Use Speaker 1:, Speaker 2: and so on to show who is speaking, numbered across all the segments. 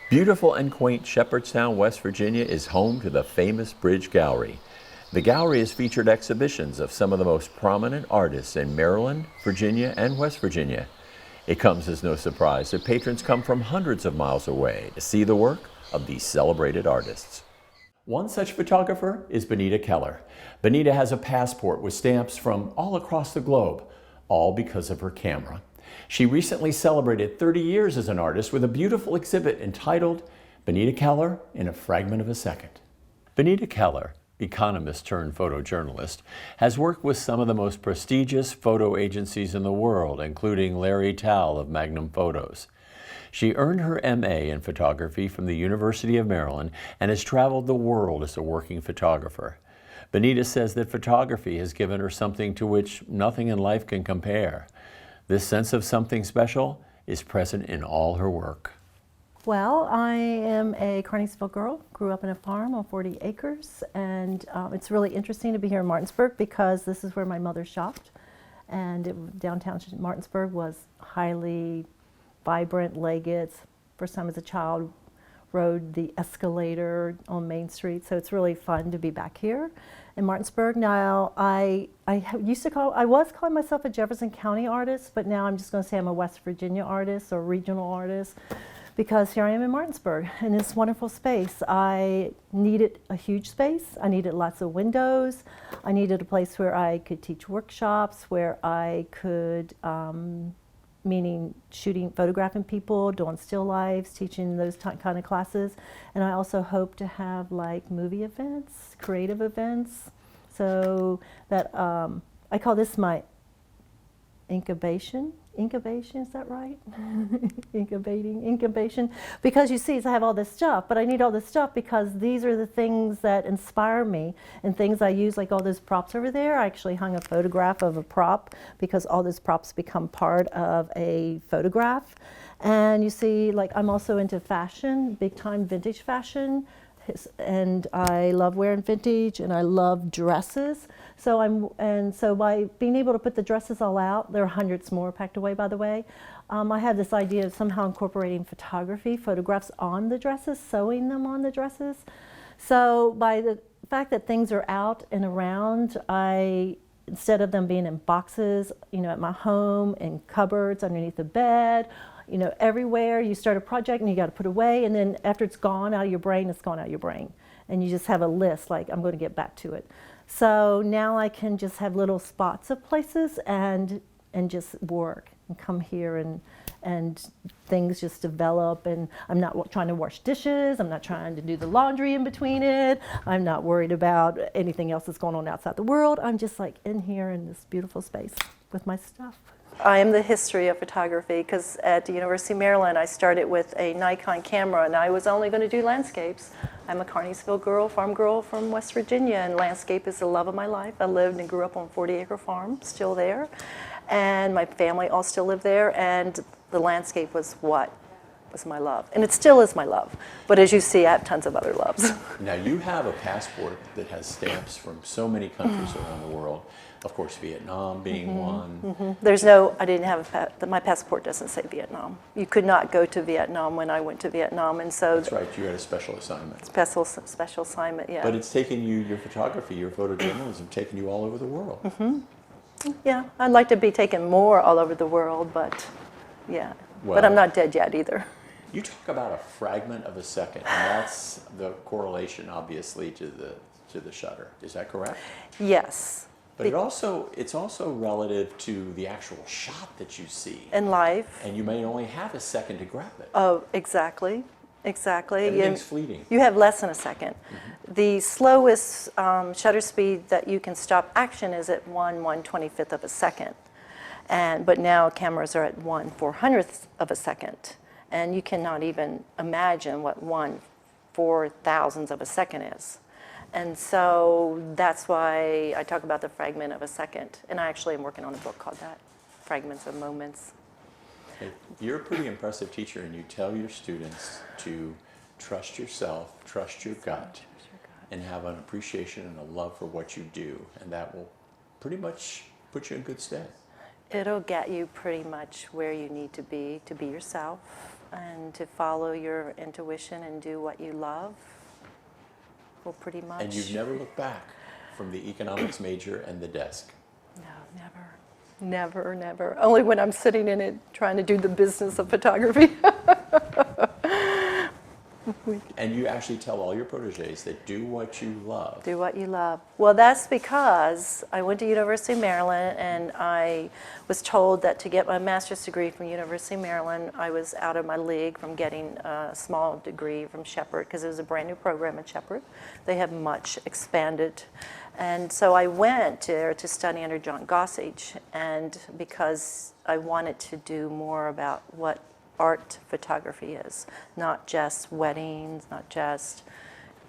Speaker 1: Beautiful and quaint Shepherdstown, West Virginia is home to the famous Bridge Gallery. The gallery has featured exhibitions of some of the most prominent artists in Maryland, Virginia, and West Virginia. It comes as no surprise that patrons come from hundreds of miles away to see the work of these celebrated artists. One such photographer is Benita Keller. Benita has a passport with stamps from all across the globe, all because of her camera. She recently celebrated 30 years as an artist with a beautiful exhibit entitled Benita Keller in a Fragment of a Second. Benita Keller, economist turned photojournalist, has worked with some of the most prestigious photo agencies in the world, including Larry Tal of Magnum Photos. She earned her MA in photography from the University of Maryland and has traveled the world as a working photographer. Benita says that photography has given her something to which nothing in life can compare. This sense of something special is present in all her work.
Speaker 2: Well, I am a Carneysville girl, grew up in a farm on 40 acres, and it's really interesting to be here in Martinsburg because this is where my mother shopped, and downtown Martinsburg was highly vibrant. Leggett, first time as a child, rode the escalator on Main Street, so it's really fun to be back here in Martinsburg. Now, I was calling myself a Jefferson County artist, but now I'm just going to say I'm a West Virginia artist or regional artist because here I am in Martinsburg in this wonderful space. I needed a huge space. I needed lots of windows. I needed a place where I could teach workshops, where I could meaning shooting, photographing people, doing still lifes, teaching those kind of classes. And I also hope to have like movie events, creative events. So that I call this my incubation, is that right? Incubation. Because you see, I have all this stuff, but I need all this stuff because these are the things that inspire me and things I use, like all those props over there. I actually hung a photograph of a prop because all those props become part of a photograph. And you see, like I'm also into fashion, big time vintage fashion. And I love wearing vintage and I love dresses. So by being able to put the dresses all out, there are hundreds more packed away, by the way. I had this idea of somehow incorporating photography, photographs on the dresses, sewing them on the dresses. So by the fact that things are out and around, instead of them being in boxes, at my home, in cupboards, underneath the bed, everywhere, you start a project and you got to put away, and then after it's gone out of your brain, it's gone out of your brain. And you just have a list, like, I'm going to get back to it. So now I can just have little spots of places and just work and come here and things just develop, and I'm not trying to wash dishes, I'm not trying to do the laundry in between it, I'm not worried about anything else that's going on outside the world. I'm just like in here in this beautiful space with my stuff. I am the history of photography because at the University of Maryland I started with a Nikon camera and I was only going to do landscapes. I'm a Carneysville girl, farm girl from West Virginia, and landscape is the love of my life. I lived and grew up on a 40-acre farm, still there, and my family all still live there, and the landscape was what was my love, and it still is my love. But as you see, I have tons of other loves.
Speaker 1: Now you have a passport that has stamps from so many countries around the world. Of course, Vietnam being one.
Speaker 2: There's no, I didn't have my passport doesn't say Vietnam. You could not go to Vietnam when I went to Vietnam, and so.
Speaker 1: That's right, you had a special assignment.
Speaker 2: Special assignment, yeah.
Speaker 1: But it's taken you, your photography, your photojournalism, taken you all over the world.
Speaker 2: Yeah, I'd like to be taken more all over the world, but yeah.
Speaker 1: Well,
Speaker 2: but I'm not dead yet either.
Speaker 1: You talk about a fragment of a second, and that's the correlation, obviously, to the shutter. Is that correct?
Speaker 2: Yes.
Speaker 1: But it's also relative to the actual shot that you see.
Speaker 2: In life.
Speaker 1: And you may only have a second to grab it.
Speaker 2: Oh, exactly.
Speaker 1: Everything's fleeting.
Speaker 2: You have less than a second. The slowest shutter speed that you can stop action is at 1/125th of a second. But now cameras are at 1/400th of a second. And you cannot even imagine what 1/4000th of a second is. And so that's why I talk about the fragment of a second. And I actually am working on a book called that, Fragments of Moments.
Speaker 1: Hey, you're a pretty impressive teacher, and you tell your students to trust yourself, trust your gut, and have an appreciation and a love for what you do. And that will pretty much put you in good stead.
Speaker 2: It'll get you pretty much where you need to be yourself. and to follow your intuition and do what you love will pretty much.
Speaker 1: And you've never looked back from the economics major and the desk.
Speaker 2: No, never. Never, never. Only when I'm sitting in it trying to do the business of photography.
Speaker 1: And you actually tell all your proteges that do what you love.
Speaker 2: Do what you love. Well, that's because I went to University of Maryland, and I was told that to get my master's degree from University of Maryland, I was out of my league from getting a small degree from Shepherd, because it was a brand new program at Shepherd. They have much expanded. And so I went there to study under John Gossage, and because I wanted to do more about what art photography is, not just weddings, not just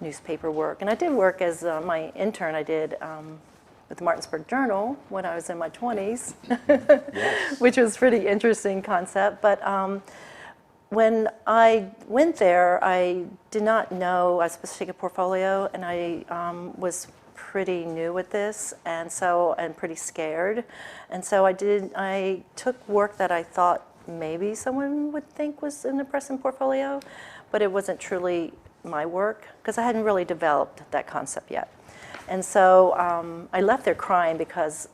Speaker 2: newspaper work. And I did work as my intern. I did with the Martinsburg Journal when I was in my 20s,
Speaker 1: Yes.
Speaker 2: which was a pretty interesting concept. But when I went there, I did not know I was supposed to take a portfolio, and I was pretty new with this, and pretty scared. And so I took work that I thought maybe someone would think was an impressive portfolio, but it wasn't truly my work because I hadn't really developed that concept yet. And so I left there crying because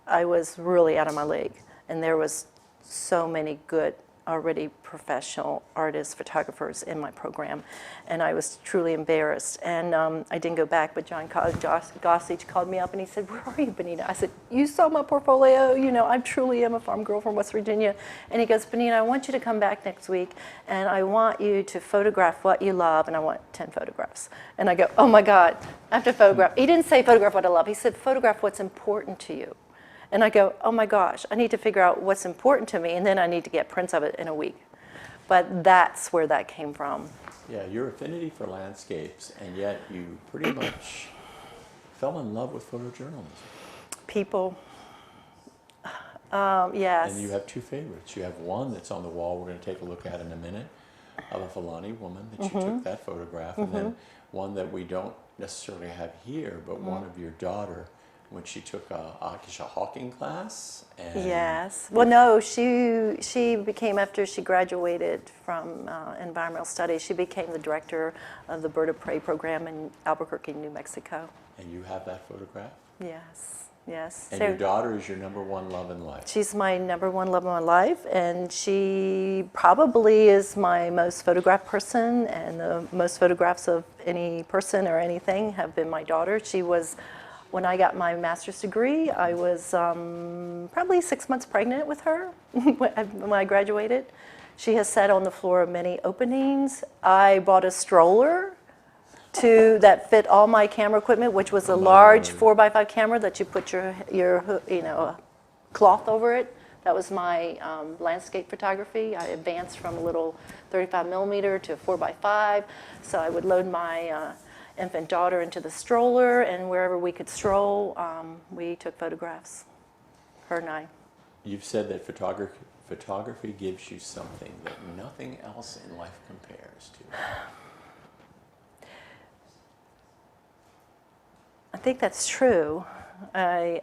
Speaker 2: I was really out of my league, and there was so many good already professional artists, photographers in my program, and I was truly embarrassed. And I didn't go back, but John Gossage called me up and he said, "Where are you, Benita?" I said, "You saw my portfolio, you know, I truly am a farm girl from West Virginia." And he goes, "Benita, I want you to come back next week, and I want you to photograph what you love, and I want 10 photographs. And I go, "Oh my God, I have to photograph." He didn't say photograph what I love, he said photograph what's important to you. And I go, "Oh my gosh, I need to figure out what's important to me, and then I need to get prints of it in a week." But that's where that came from.
Speaker 1: Yeah, your affinity for landscapes, and yet you pretty much fell in love with photojournalism.
Speaker 2: People, yes.
Speaker 1: And you have two favorites. You have one that's on the wall we're going to take a look at in a minute, of a Fulani woman that you took that photograph, and then one that we don't necessarily have here, but one of your daughter, when she took a Akisha Hawking class. And
Speaker 2: Yes. Well, no, she became, after she graduated from environmental studies, she became the director of the Bird of Prey program in Albuquerque, New Mexico.
Speaker 1: And you have that photograph?
Speaker 2: Yes, yes.
Speaker 1: And
Speaker 2: So
Speaker 1: your daughter is your number one love in life.
Speaker 2: she's my number one love of my life, and she probably is my most photographed person, and the most photographs of any person or anything have been my daughter. She was, when I got my master's degree, I was probably 6 months pregnant with her when I graduated. She has sat on the floor of many openings. I bought a stroller that fit all my camera equipment, which was a large 4x5 camera that you put your cloth over it. That was my landscape photography. I advanced from a little 35 millimeter to a 4x5. So I would load my infant daughter into the stroller, and wherever we could stroll, we took photographs, her and I.
Speaker 1: You've said that photography gives you something that nothing else in life compares to.
Speaker 2: I think that's true. It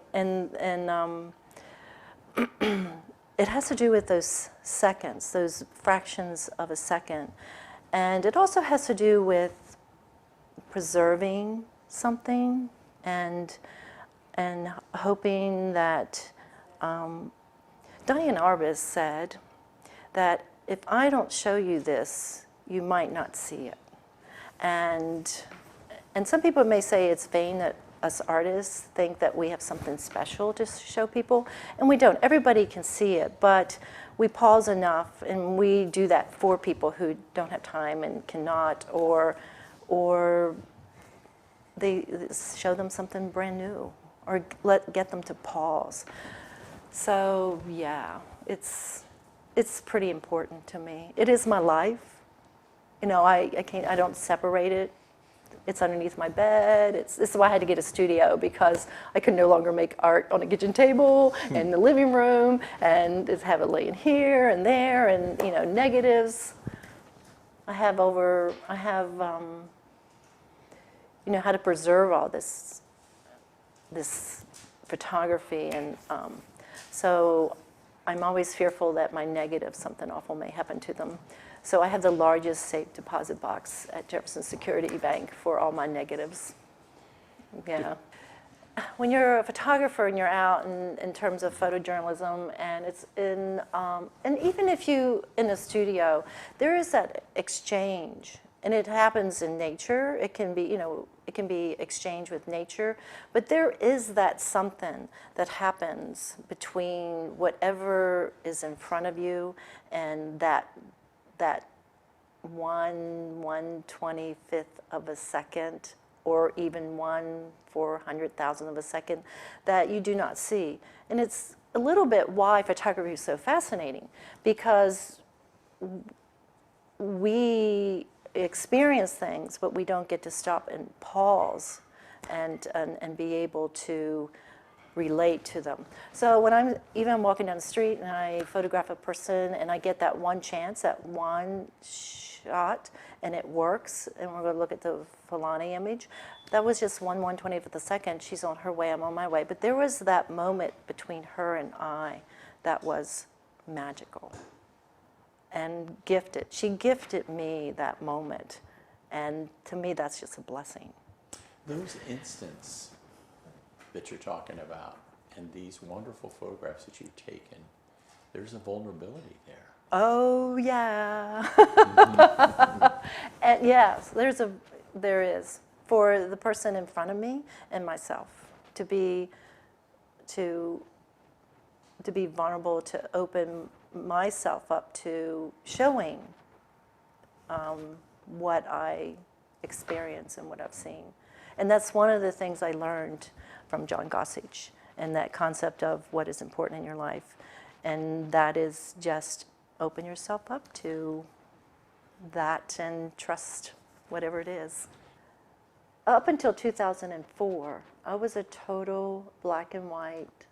Speaker 2: has to do with those seconds, those fractions of a second. And it also has to do with preserving something and hoping that Diane Arbus said that if I don't show you this, you might not see it. And some people may say it's vain that us artists think that we have something special to show people, and we don't. Everybody can see it, but we pause enough, and we do that for people who don't have time and cannot, or they show them something brand new, or get them to pause. So yeah, it's pretty important to me. It is my life. You know, I don't separate it. It's underneath my bed. This is why I had to get a studio, because I could no longer make art on a kitchen table and the living room, and just have it laying here and there, and negatives. I have how to preserve all this photography, and so I'm always fearful that my negatives, something awful may happen to them. So I have the largest safe deposit box at Jefferson Security Bank for all my negatives. Yeah. When you're a photographer and you're out in terms of photojournalism, and it's in, and even if you in a studio, there is that exchange, and it happens in nature. It can be, it can be exchange with nature, but there is that something that happens between whatever is in front of you and that 1/125th of a second, or even 1/400,000th of a second that you do not see. And it's a little bit why photography is so fascinating, because we experience things, but we don't get to stop and pause and be able to relate to them. So when I'm even walking down the street and I photograph a person and I get that one chance, that one shot, and it works, and we're going to look at the Fulani image, that was just 1/120th of a second. She's on her way, I'm on my way. But there was that moment between her and I that was magical and gifted. She gifted me that moment, and to me that's just a blessing.
Speaker 1: Those instants that you're talking about and these wonderful photographs that you've taken, there's a vulnerability there.
Speaker 2: Oh yeah. And yes, there is for the person in front of me and myself to be vulnerable, to open myself up to showing what I experience and what I've seen. And that's one of the things I learned from John Gossage, and that concept of what is important in your life. And that is just open yourself up to that and trust whatever it is. Up until 2004, I was a total black and white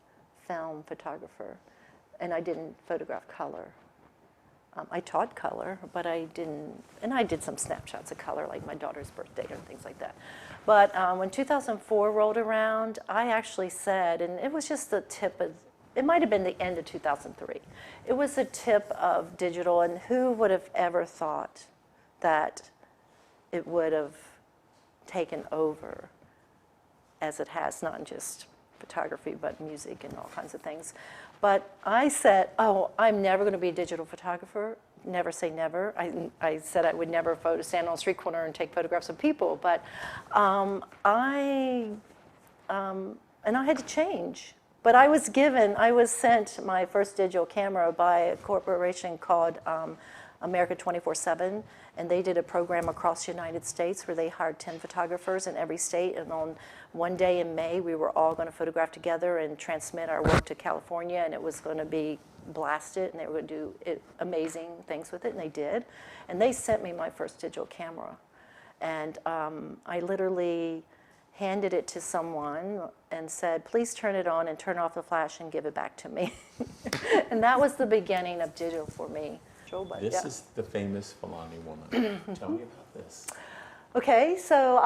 Speaker 2: film photographer, and I didn't photograph color. I taught color, but I didn't, and I did some snapshots of color, like my daughter's birthday and things like that. But when 2004 rolled around, I actually said, and it was just the tip of, it might have been the end of 2003. It was the tip of digital, and who would have ever thought that it would have taken over as it has, not just photography, but music and all kinds of things. But I said, oh, I'm never going to be a digital photographer. Never say never. I said I would never stand on a street corner and take photographs of people, but and I had to change. But I was sent my first digital camera by a corporation called America 24/7, and they did a program across the United States where they hired 10 photographers in every state, and on one day in May we were all going to photograph together and transmit our work to California, and it was going to be blasted, and they were going to do amazing things with it, and they did. And they sent me my first digital camera, and I literally handed it to someone and said, please turn it on and turn off the flash and give it back to me. And that was the beginning of digital for me.
Speaker 1: This is the famous Fulani woman. Tell me about this.
Speaker 2: Okay, so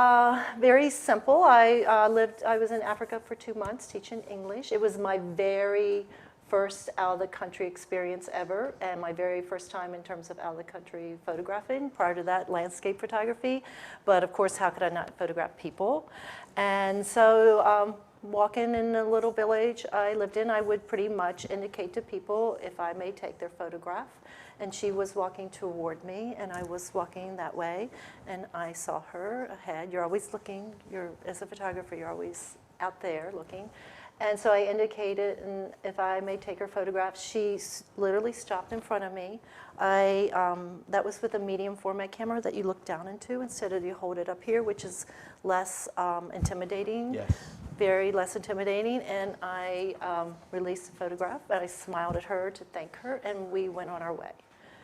Speaker 2: very simple. I was in Africa for 2 months teaching English. It was my very first out-of-the-country experience ever, and my very first time in terms of out-of-the-country photographing. Prior to that, landscape photography. But of course, how could I not photograph people? And so walking in a little village I lived in, I would pretty much indicate to people if I may take their photograph. And she was walking toward me, and I was walking that way, and I saw her ahead. You're always looking, as a photographer, you're always out there looking. And so I indicated, and if I may take her photograph, she literally stopped in front of me. That was with a medium format camera that you look down into instead of you hold it up here, which is less intimidating.
Speaker 1: Yes.
Speaker 2: Very less intimidating, and I released the photograph, and I smiled at her to thank her, and we went on our way.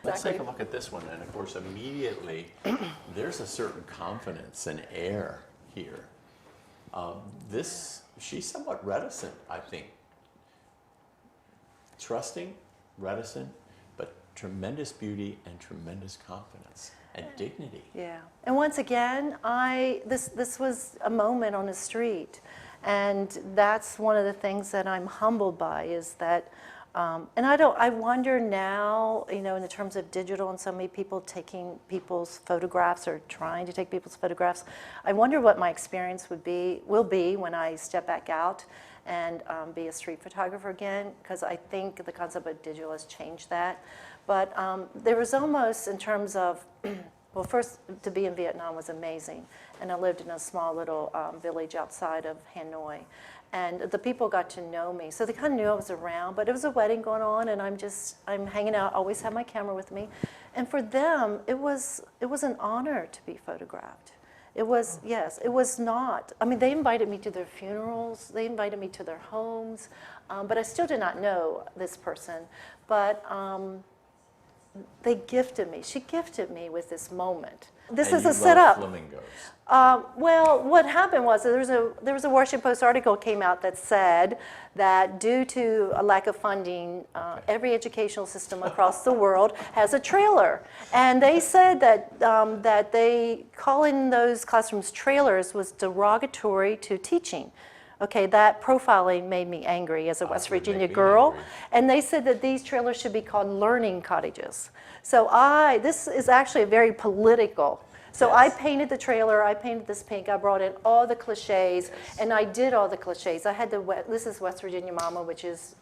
Speaker 1: Let's take a look at this one, and of course immediately there's a certain confidence and air here. She's somewhat reticent, I think. Trusting, reticent, but tremendous beauty and tremendous confidence and dignity.
Speaker 2: Yeah, and once again, this was a moment on the street, and that's one of the things that I'm humbled by, is that And I wonder now, in the terms of digital and so many people taking people's photographs or trying to take people's photographs, I wonder what my experience will be when I step back out and be a street photographer again, because I think the concept of digital has changed that. But there was almost, in terms of, well, first, to be in Vietnam was amazing. And I lived in a small little village outside of Hanoi. And the people got to know me. So they kind of knew I was around, but it was a wedding going on, and I'm hanging out, always have my camera with me. And for them, it was an honor to be photographed. It was, yes, it was not. I mean, they invited me to their funerals, they invited me to their homes, but I still did not know this person. But they gifted me, she gifted me with this moment. This is a setup.
Speaker 1: Flamingos.
Speaker 2: Well, what happened was there was a Washington Post article came out that said that due to a lack of funding, every educational system across the world has a trailer, and they said that that they calling those classrooms trailers was derogatory to teaching. Okay, that profiling made me angry as a West Virginia girl, and they said that these trailers should be called learning cottages. So this is actually very political. So I painted the trailer, I painted this pink, I brought in all the cliches, and I did all the cliches. I had this is West Virginia Mama, which is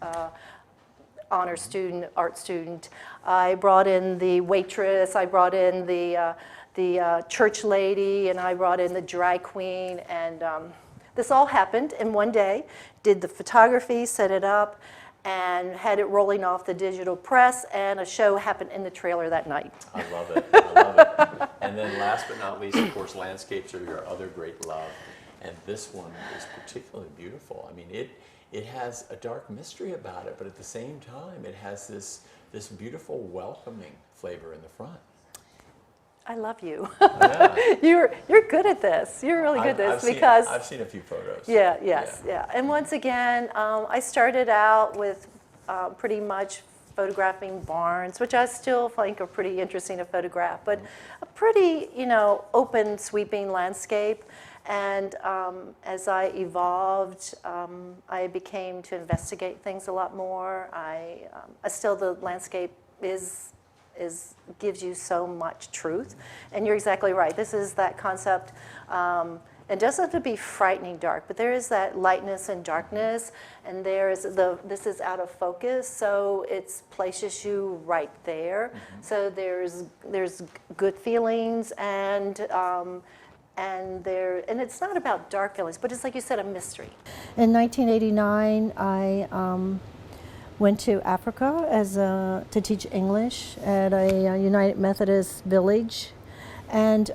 Speaker 2: honor student, art student. I brought in the waitress, I brought in the church lady, and I brought in the drag queen, and this all happened in one day. Did the photography, set it up, and had it rolling off the digital press, and a show happened in the trailer that night.
Speaker 1: I love it, I love it. And then last but not least, of course, landscapes are your other great love. And this one is particularly beautiful. I mean, it has a dark mystery about it, but at the same time, it has this beautiful welcoming flavor in the front.
Speaker 2: I love you.
Speaker 1: Yeah.
Speaker 2: You're good at this. You're really good at this because
Speaker 1: I've seen a few photos.
Speaker 2: Yeah, yes, yeah. And once again, I started out with pretty much photographing barns, which I still think are pretty interesting to photograph, but a pretty, open, sweeping landscape. And as I evolved, I became to investigate things a lot more. Still, the landscape gives you so much truth. And you're exactly right. This is that concept. It doesn't have to be frightening dark, but there is that lightness and darkness, and this is out of focus, so it places you right there. Mm-hmm. So there's good feelings, and it's not about dark feelings, but it's like you said, a mystery. In 1989, I went to Africa to teach English at a United Methodist village, and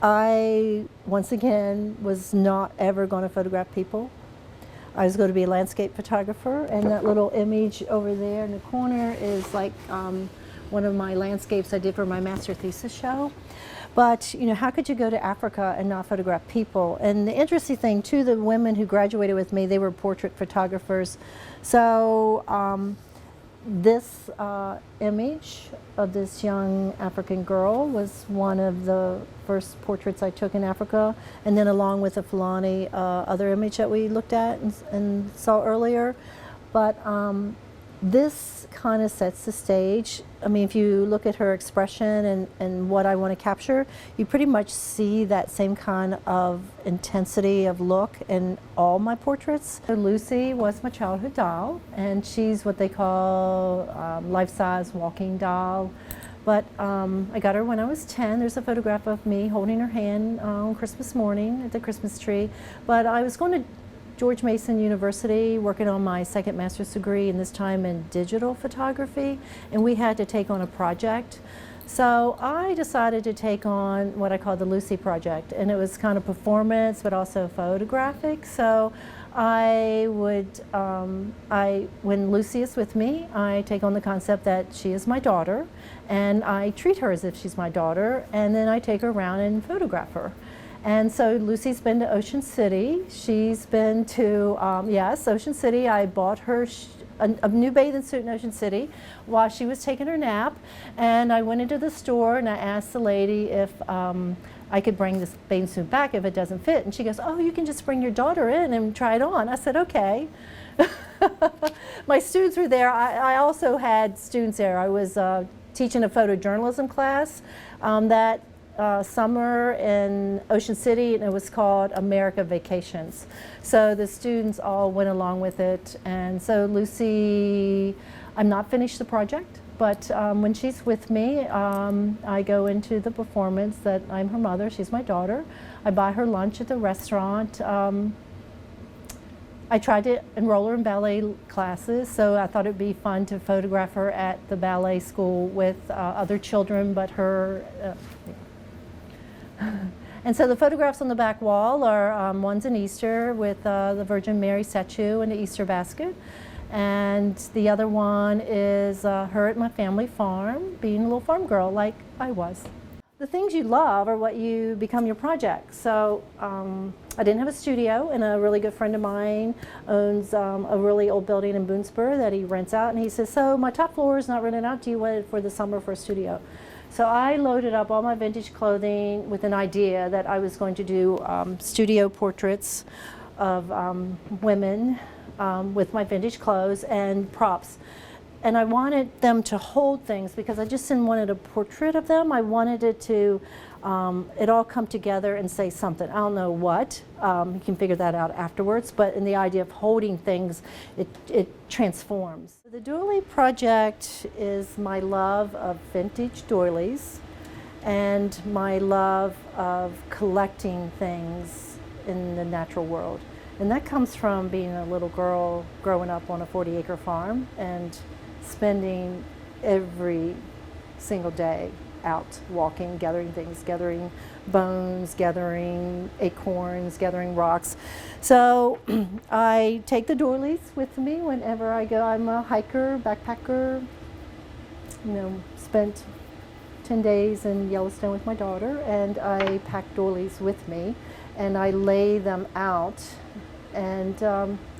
Speaker 2: I, once again, was not ever going to photograph people. I was going to be a landscape photographer, and that little image over there in the corner is like one of my landscapes I did for my master thesis show. But, how could you go to Africa and not photograph people? And the interesting thing, too, the women who graduated with me, they were portrait photographers. So this image of this young African girl was one of the first portraits I took in Africa, and then along with the Fulani other image that we looked at and saw earlier. But this kind of sets the stage. I mean, if you look at her expression and what I want to capture, you pretty much see that same kind of intensity of look in all my portraits. So Lucy was my childhood doll, and she's what they call life-size walking doll. But I got her when I was 10. There's a photograph of me holding her hand on Christmas morning at the Christmas tree. But I was going to George Mason University working on my second master's degree, and this time in digital photography, and we had to take on a project. So I decided to take on what I call the Lucy Project, and it was kind of performance but also photographic. So when Lucy is with me, I take on the concept that she is my daughter, and I treat her as if she's my daughter, and then I take her around and photograph her. And so Lucy's been to Ocean City. She's been to, yes, Ocean City. I bought her a new bathing suit in Ocean City while she was taking her nap. And I went into the store and I asked the lady if I could bring this bathing suit back if it doesn't fit. And she goes, oh, you can just bring your daughter in and try it on. I said, okay. My students were there. I also had students there. I was teaching a photojournalism class that summer in Ocean City, and it was called America Vacations. So the students all went along with it. And so Lucy, I'm not finished the project, but when she's with me, I go into the performance that I'm her mother, she's my daughter. I buy her lunch at the restaurant. I tried to enroll her in ballet classes, so I thought it'd be fun to photograph her at the ballet school with other children, but her. And so the photographs on the back wall are one's in Easter with the Virgin Mary statue and the Easter basket. And the other one is her at my family farm, being a little farm girl like I was. The things you love are what you become your project. So I didn't have a studio, and a really good friend of mine owns a really old building in Boonesboro that he rents out, and he says, so my top floor is not rented out, do you want it for the summer for a studio? So I loaded up all my vintage clothing with an idea that I was going to do studio portraits of women with my vintage clothes and props. And I wanted them to hold things because I just didn't want a portrait of them. I wanted it to, it all come together and say something. I don't know what, you can figure that out afterwards, but in the idea of holding things, it transforms. The doily project is my love of vintage doilies and my love of collecting things in the natural world. And that comes from being a little girl growing up on a 40-acre farm and spending every single day out walking, gathering things, gathering bones, gathering acorns, gathering rocks. So I take the doilies with me whenever I go. I'm a hiker, backpacker, spent 10 days in Yellowstone with my daughter, and I pack doilies with me and I lay them out, and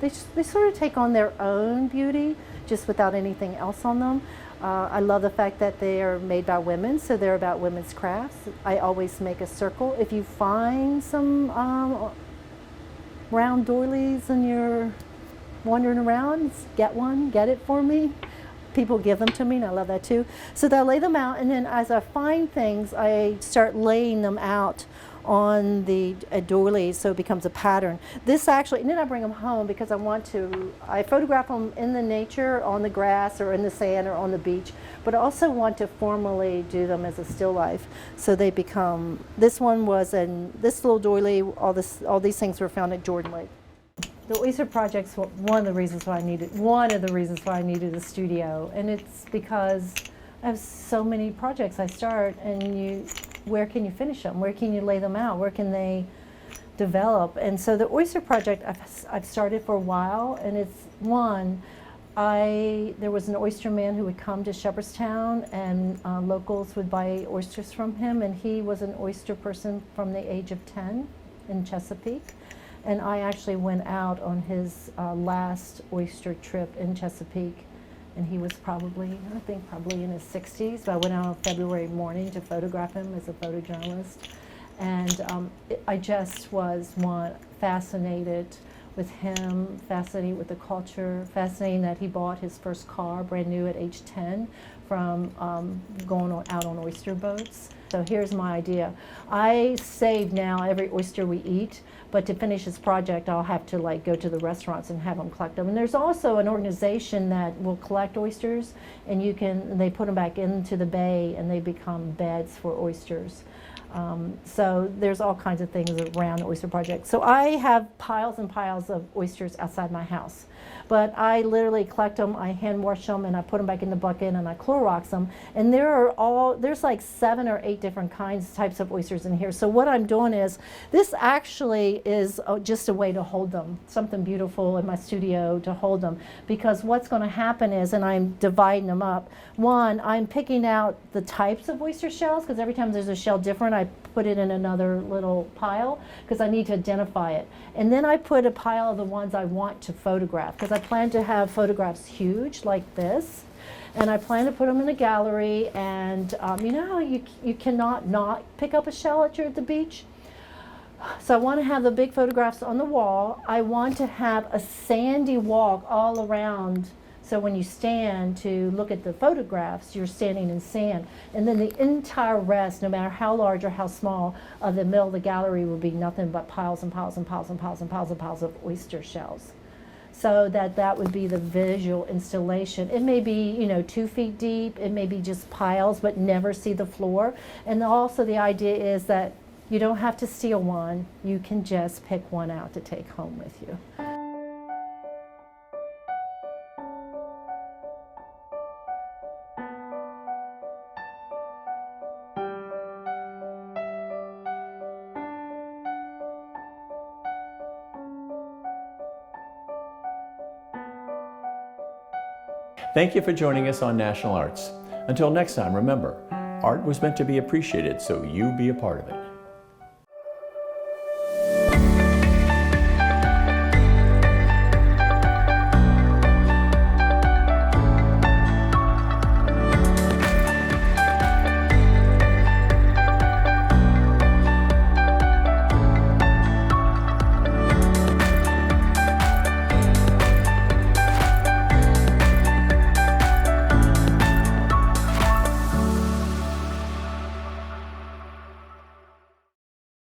Speaker 2: they sort of take on their own beauty just without anything else on them. I love the fact that they are made by women, so they're about women's crafts. I always make a circle. If you find some round doilies and you're wandering around, get one, get it for me. People give them to me, and I love that too. So I lay them out, and then as I find things, I start laying them out on the doily, so it becomes a pattern. This actually, and then I bring them home because I photograph them in the nature, on the grass or in the sand or on the beach, but I also want to formally do them as a still life. So they become, this one was this little doily, all these things were found at Jordan Lake. The Oyster Project's one of the reasons why I needed a studio, and it's because I have so many projects I start, and where can you finish them? Where can you lay them out? Where can they develop? And so the Oyster Project, I've started for a while, and it's there was an oyster man who would come to Shepherdstown, and locals would buy oysters from him, and he was an oyster person from the age of 10 in Chesapeake. And I actually went out on his last oyster trip in Chesapeake, and he was probably in his 60s. But I went out on February morning to photograph him as a photojournalist. And I just was fascinated with him, fascinated with the culture, fascinating that he bought his first car brand new at age 10 from going out on oyster boats. So here's my idea. I save now every oyster we eat, but to finish this project, I'll have to go to the restaurants and have them collect them. And there's also an organization that will collect oysters, and they put them back into the bay, and they become beds for oysters. So there's all kinds of things around the Oyster Project. So I have piles and piles of oysters outside my house. But I literally collect them, I hand wash them, and I put them back in the bucket, and I Clorox them. And there's like 7 or 8 different types of oysters in here. So what I'm doing is, this actually is just a way to hold them, something beautiful in my studio to hold them, because what's going to happen is, and I'm dividing them up, one, I'm picking out the types of oyster shells, because every time there's a shell different, I put it in another little pile, because I need to identify it. And then I put a pile of the ones I want to photograph, because I plan to have photographs huge like this. And I plan to put them in a gallery, and you know how you cannot not pick up a shell at the beach? So I want to have the big photographs on the wall. I want to have a sandy walk all around, so when you stand to look at the photographs, you're standing in sand. And then the entire rest, no matter how large or how small, of the middle of the gallery will be nothing but piles and piles and piles and piles and piles and piles of oyster shells. So that would be the visual installation. It may be, you know, 2 feet deep, it may be just piles, but never see the floor. And also the idea is that you don't have to steal one, you can just pick one out to take home with you.
Speaker 1: Thank you for joining us on National Arts. Until next time, remember, art was meant to be appreciated, so you be a part of it.